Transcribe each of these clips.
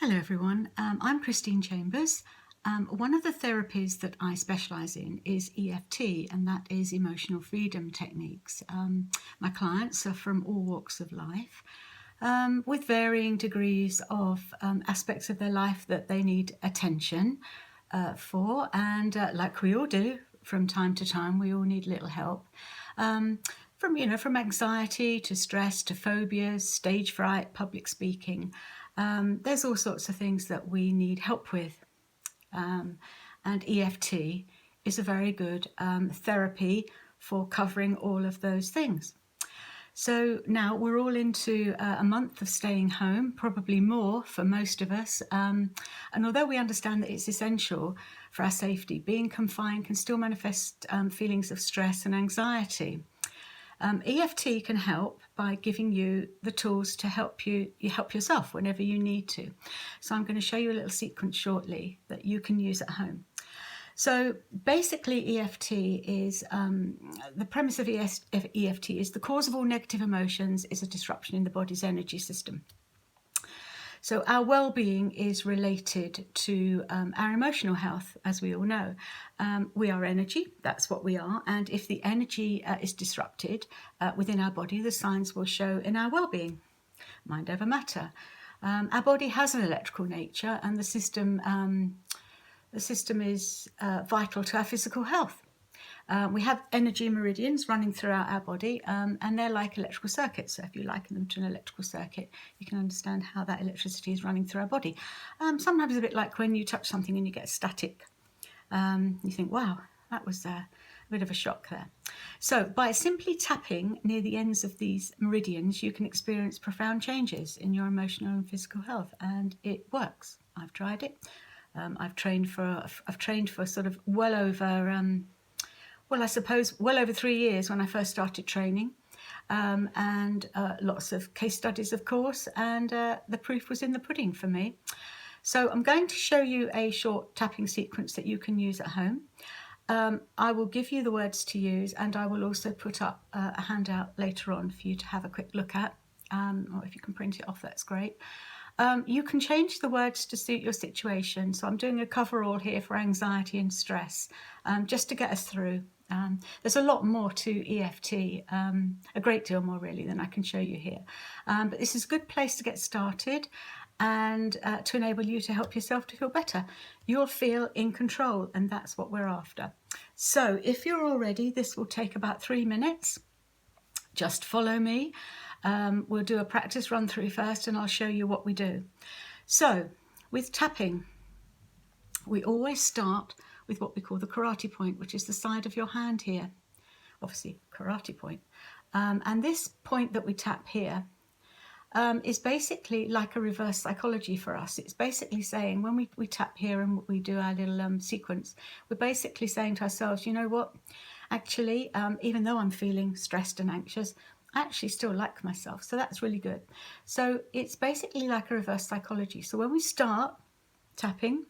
Hello everyone, I'm Christine Chambers. One of the therapies that I specialise in is EFT, and that is emotional freedom techniques. My clients are from all walks of life with varying degrees of aspects of their life that they need attention for, and like we all do from time to time, we all need a little help. From anxiety to stress to phobias, stage fright, public speaking. There's all sorts of things that we need help with. And EFT is a very good therapy for covering all of those things. So now we're all into a month of staying home, probably more for most of us. And although we understand that it's essential for our safety, being confined can still manifest feelings of stress and anxiety. EFT can help by giving you the tools to help you help yourself whenever you need to. So I'm going to show you a little sequence shortly that you can use at home. So basically EFT is, the premise of EFT is the cause of all negative emotions is a disruption in the body's energy system. So our well-being is related to our emotional health, as we all know. We are energy, that's what we are, and if the energy is disrupted within our body, the signs will show in our well-being, mind over matter. Our body has an electrical nature, and the system is vital to our physical health. We have energy meridians running throughout our body, and they're like electrical circuits. So if you liken them to an electrical circuit, you can understand how that electricity is running through our body. Sometimes a bit like when you touch something and you get static. You think, wow, that was a bit of a shock there. So by simply tapping near the ends of these meridians, you can experience profound changes in your emotional and physical health, and it works. I've tried it. I've trained for sort of well over 3 years when I first started training, and lots of case studies, of course, and the proof was in the pudding for me. So I'm going to show you a short tapping sequence that you can use at home. I will give you the words to use, and I will also put up a handout later on for you to have a quick look at, or if you can print it off, that's great. You can change the words to suit your situation. So I'm doing a coverall here for anxiety and stress, just to get us through. There's a lot more to EFT, a great deal more really than I can show you here. But this is a good place to get started and to enable you to help yourself to feel better. You'll feel in control, and that's what we're after. So if you're all ready, this will take about 3 minutes. Just follow me. We'll do a practice run through first, and I'll show you what we do. So with tapping, we always start with what we call the karate point, which is the side of your hand here. Obviously, karate point. And this point that we tap here is basically like a reverse psychology for us. It's basically saying when we tap here and we do our little sequence, we're basically saying to ourselves, you know what, actually, even though I'm feeling stressed and anxious, I actually still like myself. So that's really good. So it's basically like a reverse psychology. So when we start tapping,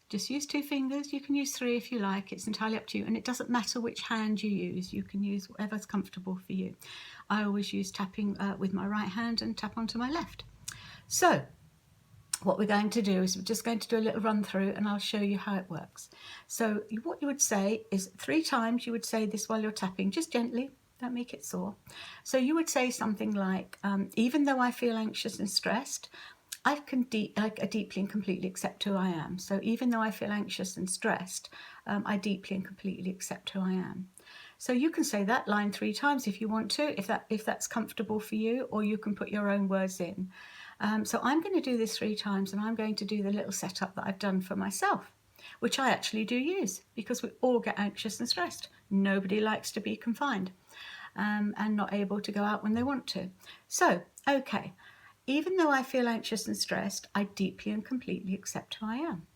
just use 2 fingers. You can use 3 if you like. It's entirely up to you. And it doesn't matter which hand you use. You can use whatever's comfortable for you. I always use tapping with my right hand and tap onto my left. So what we're going to do is we're just going to do a little run through, and I'll show you how it works. So what you would say is 3 times you would say this while you're tapping, just gently. Don't make it sore. So you would say something like, even though I feel anxious and stressed, I can deeply and completely accept who I am. So even though I feel anxious and stressed, I deeply and completely accept who I am. So you can say that line 3 times if you want to, if that's comfortable for you, or you can put your own words in. So I'm going to do this 3 times, and I'm going to do the little setup that I've done for myself, which I actually do use, because we all get anxious and stressed. Nobody likes to be confined and not able to go out when they want to. So, okay. Even though I feel anxious and stressed, I deeply and completely accept who I am.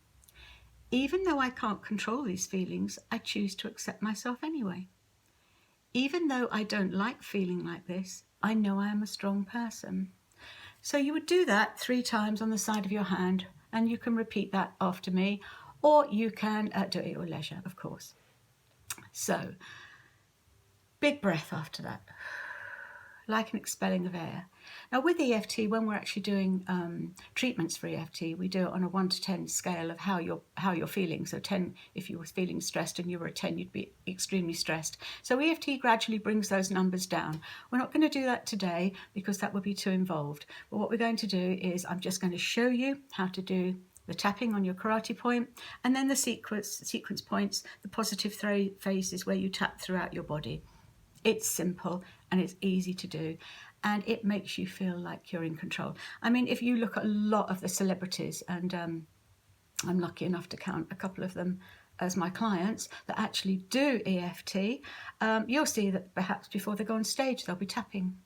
Even though I can't control these feelings, I choose to accept myself anyway. Even though I don't like feeling like this, I know I am a strong person. So you would do that 3 times on the side of your hand, and you can repeat that after me, or you can do it at your leisure, of course. So, big breath after that. like an expelling of air. Now with EFT, when we're actually doing treatments for EFT, we do it on a 1 to 10 scale of how you're feeling. So 10, if you were feeling stressed and you were a 10, you'd be extremely stressed. So EFT gradually brings those numbers down. We're not going to do that today because that would be too involved. But what we're going to do is I'm just going to show you how to do the tapping on your karate point, and then the sequence points, the positive phases where you tap throughout your body. It's simple and it's easy to do, and it makes you feel like you're in control. I mean, if you look at a lot of the celebrities, and I'm lucky enough to count a couple of them as my clients that actually do EFT, you'll see that perhaps before they go on stage, they'll be tapping.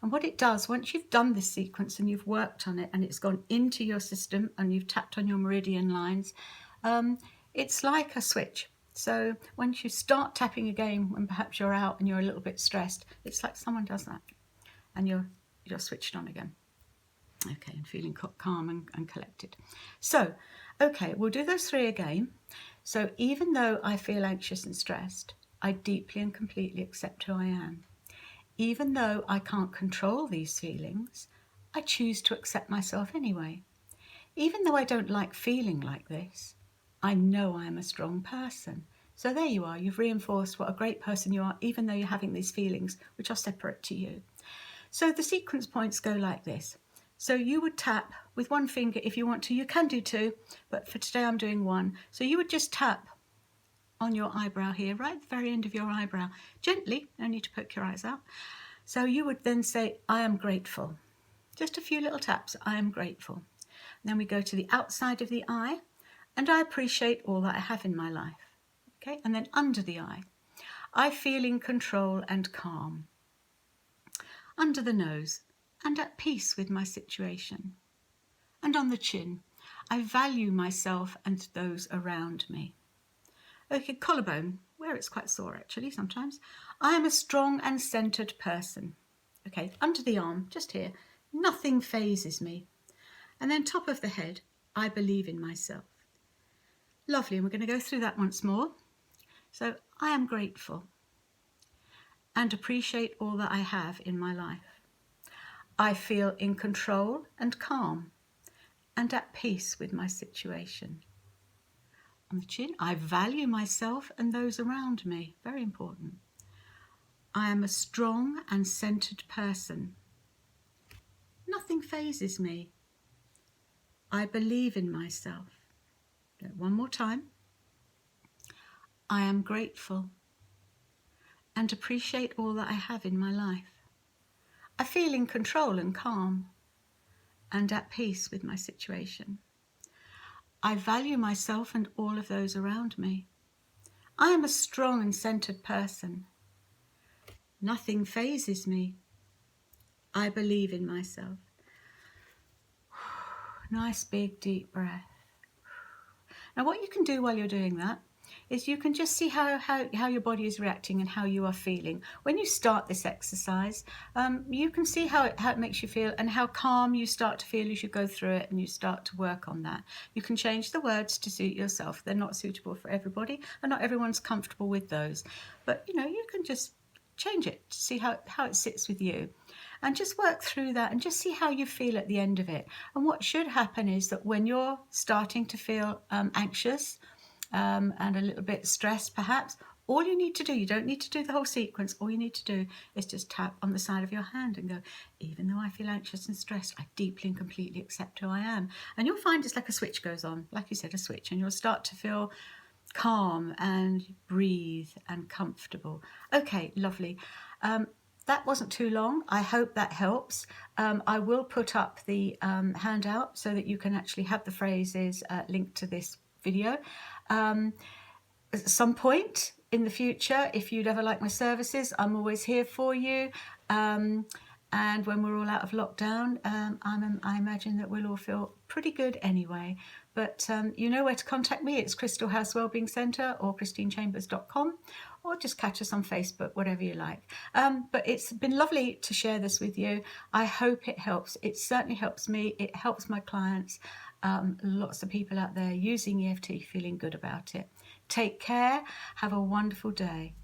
And what it does, once you've done this sequence and you've worked on it and it's gone into your system and you've tapped on your meridian lines, it's like a switch. So once you start tapping again, when perhaps you're out and you're a little bit stressed, it's like someone does that and you're switched on again. Okay, and feeling calm and collected. So, okay, we'll do those 3 again. So even though I feel anxious and stressed, I deeply and completely accept who I am. Even though I can't control these feelings, I choose to accept myself anyway. Even though I don't like feeling like this, I know I am a strong person. So there you are, you've reinforced what a great person you are, even though you're having these feelings which are separate to you. So the sequence points go like this. So you would tap with 1 finger if you want to. You can do 2, but for today I'm doing 1. So you would just tap on your eyebrow here, right at the very end of your eyebrow. Gently, no need to poke your eyes out. So you would then say, I am grateful. Just a few little taps, I am grateful. And then we go to the outside of the eye, and I appreciate all that I have in my life. Okay, and then under the eye, I feel in control and calm. Under the nose, and at peace with my situation. And on the chin, I value myself and those around me. Okay, collarbone, where it's quite sore actually sometimes. I am a strong and centered person. Okay, under the arm, just here, nothing phases me. And then top of the head, I believe in myself. Lovely, and we're going to go through that once more. So I am grateful and appreciate all that I have in my life. I feel in control and calm and at peace with my situation. On the chin, I value myself and those around me. Very important. I am a strong and centered person. Nothing phases me. I believe in myself. One more time. I am grateful and appreciate all that I have in my life. I feel in control and calm and at peace with my situation. I value myself and all of those around me. I am a strong and centered person. Nothing phases me. I believe in myself. Nice big deep breath. Now what you can do while you're doing that is you can just see how your body is reacting and how you are feeling. When you start this exercise, you can see how it makes you feel and how calm you start to feel as you go through it and you start to work on that. You can change the words to suit yourself. They're not suitable for everybody and not everyone's comfortable with those. But you can just change it to see how it sits with you. And just work through that and just see how you feel at the end of it. And what should happen is that when you're starting to feel anxious and a little bit stressed perhaps, all you need to do, you don't need to do the whole sequence, all you need to do is just tap on the side of your hand and go, even though I feel anxious and stressed, I deeply and completely accept who I am. And you'll find it's like a switch goes on, like you said, a switch, and you'll start to feel calm and breathe and comfortable. Okay, lovely. That wasn't too long. I hope that helps. I will put up the handout so that you can actually have the phrases linked to this video. At some point in the future, if you'd ever like my services, I'm always here for you. And when we're all out of lockdown, I imagine that we'll all feel pretty good anyway. But you know where to contact me. It's Crystal House Wellbeing Centre or christinechambers.com, or just catch us on Facebook, whatever you like. But it's been lovely to share this with you. I hope it helps. It certainly helps me. It helps my clients. Lots of people out there using EFT, feeling good about it. Take care. Have a wonderful day.